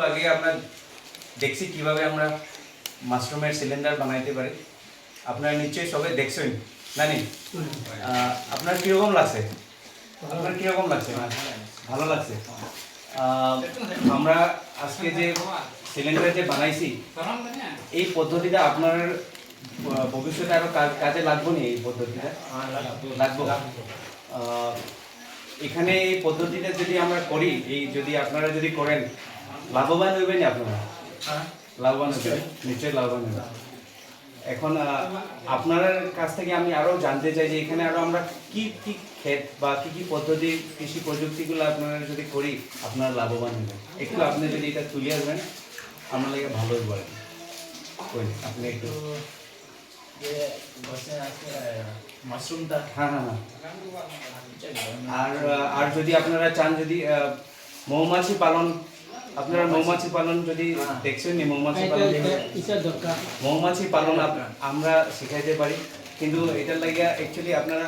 আগে আমরা দেখছি কিভাবে আমরা মাশরুমের সিলিন্ডার বানাইতে পারি। আপনারা নিশ্চয়ই সবাই দেখছেন নানি? আপনার কীরকম লাগছে? আপনার কীরকম লাগছে? ভালো লাগছে। আমরা আজকে যে সিলিন্ডার যে বানাইছি এই পদ্ধতিটা আপনার ভবিষ্যতে আরও কাজে লাগবে না? এই পদ্ধতিটা লাগবে। এখানে এই পদ্ধতিটা যদি আমরা করি, এই যদি আপনারা যদি করেন, লাভবান হইবেন আপনারা? লাভবান হবেন, নিশ্চয়ই লাভবান হবেন। এখন আপনার কাছ থেকে আমি আরও জানতে চাই যে এখানে আরও আমরা কি কি ক্ষেত বা কি কি পদ্ধতি কৃষি প্রযুক্তিগুলো আপনারা যদি করি আপনারা লাভবান হবেন। একটু আপনি যদি এটা তুলে আসবেন আমার লাগে ভালো হবে। আপনি একটু মাশরুমটা হ্যাঁ হ্যাঁ হ্যাঁ আর যদি আপনারা চান, যদি মৌমাছি পালন, আপনারা মৌমাছি পালন যদি দেখছেন নি, মৌমাছি পালন আমরা শিখাইতে পারি। কিন্তু এটার লাগে অ্যাকচুয়ালি আপনারা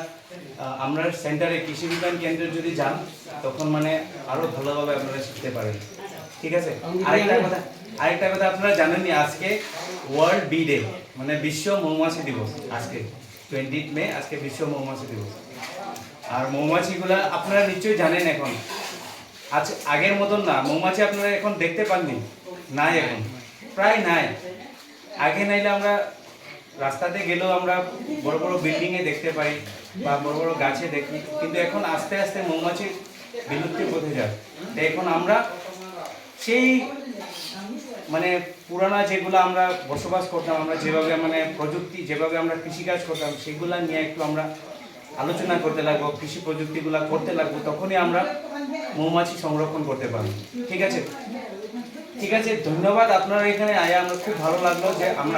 আমরা সেন্টারে কৃষি বিজ্ঞান কেন্দ্রে যদি যান তখন মানে আরো ভালোভাবে আপনারা শিখতে পারেন। ঠিক আছে। আরেকটা কথা আপনারা জানেননি, আজকে ওয়ার্ল্ড বি ডে, মানে বিশ্ব মৌমাছি দিবস। আজকে 20 মে, আজকে বিশ্ব মৌমাছি দিবস। আর মৌমাছিগুলা আপনারা নিশ্চয়ই জানেন এখন আচ্ছা আগের মতন না, মৌমাছি আপনারা এখন দেখতে পাননি, নাই, এখন প্রায় নাই। আগে নাইলে আমরা রাস্তাতে গেলেও আমরা বড় বড় বিল্ডিংয়ে দেখতে পাই বা বড় বড় গাছে দেখি, কিন্তু এখন আস্তে আস্তে মৌমাছি বিলুপ্তির পথে যায়। তো এখন আমরা সেই মানে পুরানা যেগুলো আমরা বসবাস করতাম, আমরা যেভাবে মানে প্রযুক্তি যেভাবে আমরা কৃষিকাজ করতাম সেগুলো নিয়ে একটু আমরা আলোচনা করতে লাগবো, কৃষি প্রযুক্তিগুলো করতে লাগবো, তখনই আমরা মৌমাছি সংরক্ষণ করতে পারবো। ঠিক আছে, ঠিক আছে, ধন্যবাদ। আপনারা এখানে আয়া আমরা খুব ভালো লাগলো যে আমরা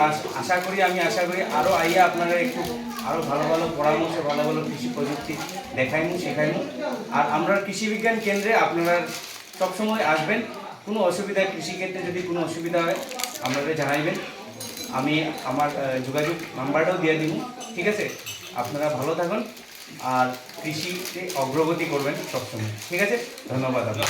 আমি আশা করি আরও আইয়া আপনারা একটু আরও ভালো ভালো পরামর্শ, ভালো ভালো কৃষি প্রযুক্তি দেখাইমু, শেখাইমু। আর আমরা কৃষি বিজ্ঞান কেন্দ্রে আপনারা সবসময় আসবেন। কোনো অসুবিধা, কৃষিক্ষেত্রে যদি কোনো অসুবিধা হয় আপনারা জানাইবেন, আমি আমার যোগাযোগ নাম্বারটাও দিয়ে দিব। ঠিক আছে, আপনারা ভালো থাকুন আর কৃষিতে অগ্রগতি করবেন সবসময়। ঠিক আছে, ধন্যবাদ আপনার।